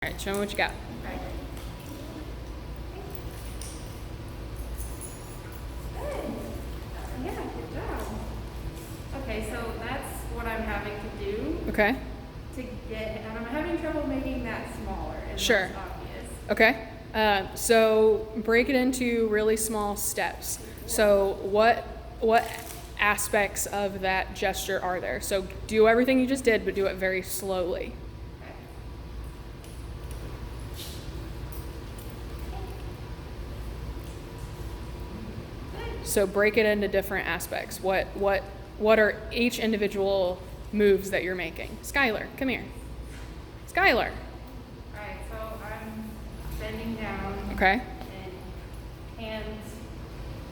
All right, show me what you got. Yeah, good job. Okay, so that's what I'm having to do Okay. to get, and I'm having trouble making that smaller and Sure. less obvious. Okay. So break it into really small steps. So what aspects of that gesture are there? So do everything you just did, but do it very slowly. So break it into different aspects. What are each individual moves that you're making? Skylar, come here. Skylar. Alright, so I'm bending down Okay. and hands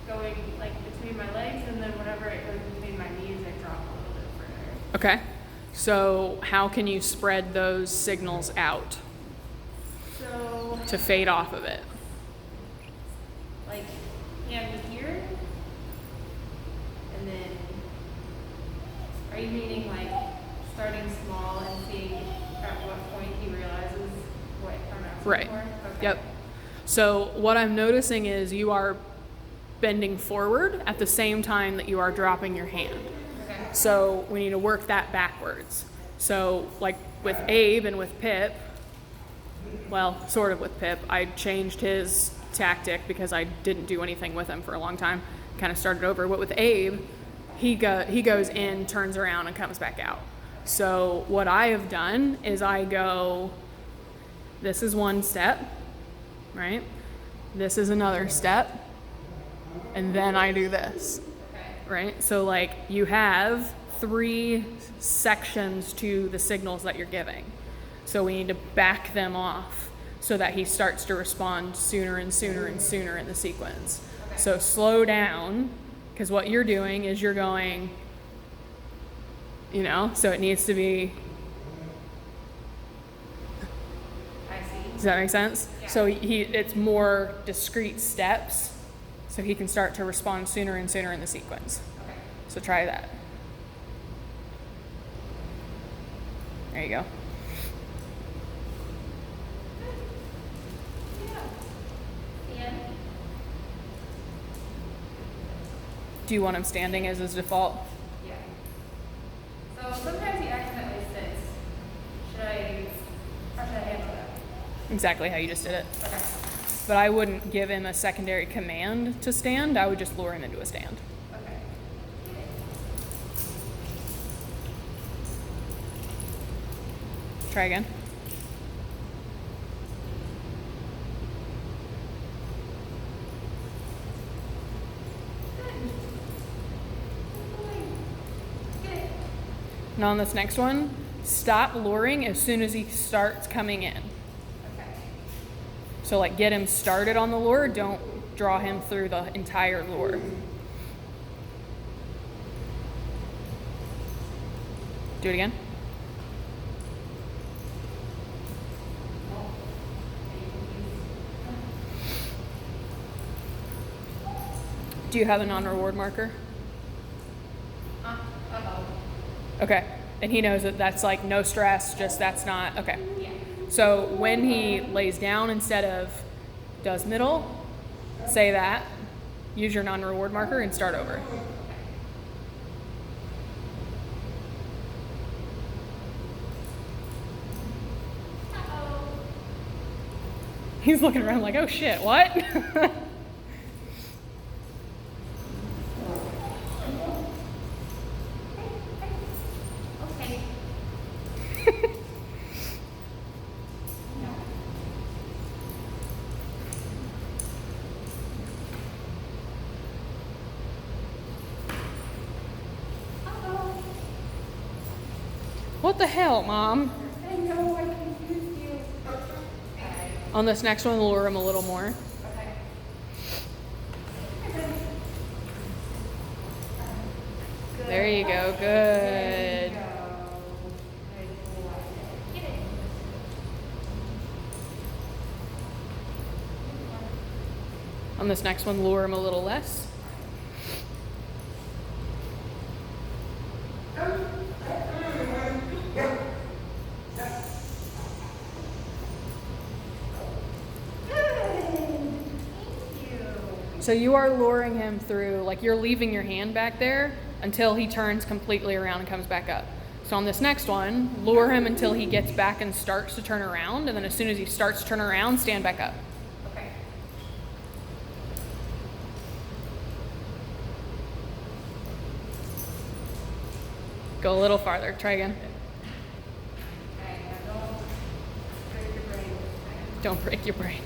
going like between my legs, and then whenever it goes between my knees, I drop a little bit further. Okay. So how can you spread those signals out So, to fade off of it? like, hand to here, and then, are you meaning like starting small and seeing at what point he realizes what I'm asking Right. for? Okay. Yep. So what I'm noticing is you are bending forward at the same time that you are dropping your hand. Okay. So we need to work that backwards. So like with Abe and with Pip, well, sort of with Pip, I changed his tactic because I didn't do anything with him for a long time. Kind of started over. But with Abe, he goes in, turns around, and comes back out. So what I have done is I go, this is one step, right? This is another step, and then I do this, Okay. right? So like you have 3 sections to the signals that you're giving. So we need to back them off so that he starts to respond sooner and sooner and sooner in the sequence. Okay. So slow down, because what you're doing is you're going, so it needs to be, I see. does that make sense? Yeah. So it's more discrete steps so he can start to respond sooner and sooner in the sequence. Okay. So try that. There you go. Yeah. And Do you want him standing as his default? yeah. So sometimes he accidentally sits. How should I handle that? Exactly how you just did it. Okay. But I wouldn't give him a secondary command to stand. I would just lure him into a stand. Okay. Try again. Now on this next one, stop luring as soon as he starts coming in. Okay. So like get him started on the lure, don't draw him through the entire lure. Do it again. Do you have a non-reward marker? Uh-oh. Okay. And he knows that that's like no stress, just that's not, okay. Yeah. So when he lays down instead of does middle, say that, use your non-reward marker and start over. Uh-oh. He's looking around like, oh shit, what? Okay. Uh-oh. What the hell, Mom? I know I confused you. Okay. On this next one, lure him a little more. Okay. There you go, good. Get it. On this next one, lure him a little less. So you are luring him through, like you're leaving your hand back there until he turns completely around and comes back up. So on this next one, lure him until he gets back and starts to turn around, and then as soon as he starts to turn around, stand back up. Okay. Go a little farther. Try again. Okay, now don't break your brain this time. Don't break your brain.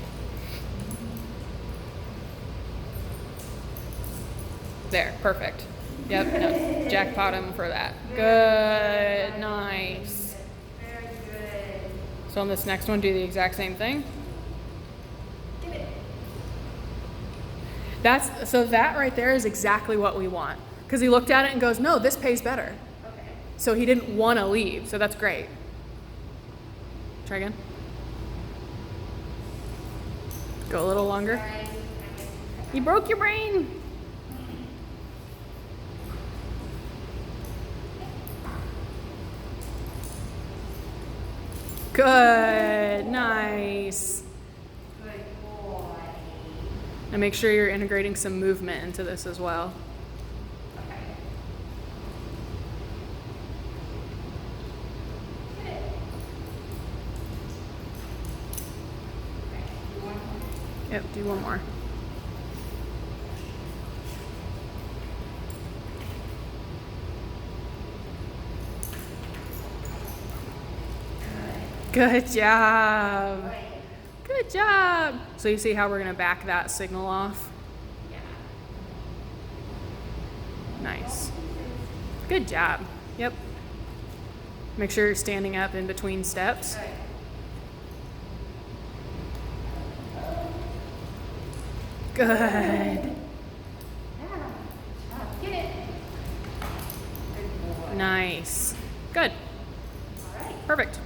There, perfect. Yep, no, jackpot him for that. Good, nice. Very good. So on this next one, do the exact same thing. Give it. So that right there is exactly what we want. Because he looked at it and goes, no, this pays better. Okay. So he didn't want to leave, so that's great. Try again. Go a little longer. Try. You broke your brain. Good, nice. Good boy. And make sure you're integrating some movement into this as well. Okay. Get it. Okay. You want one? Yep, do one more. Good job. Right. Good job. So you see how we're gonna back that signal off? Yeah. Nice. Good job. Yep. Make sure you're standing up in between steps. Right. Good. Yeah. Get it. Good boy. Nice. Good. All right. Perfect.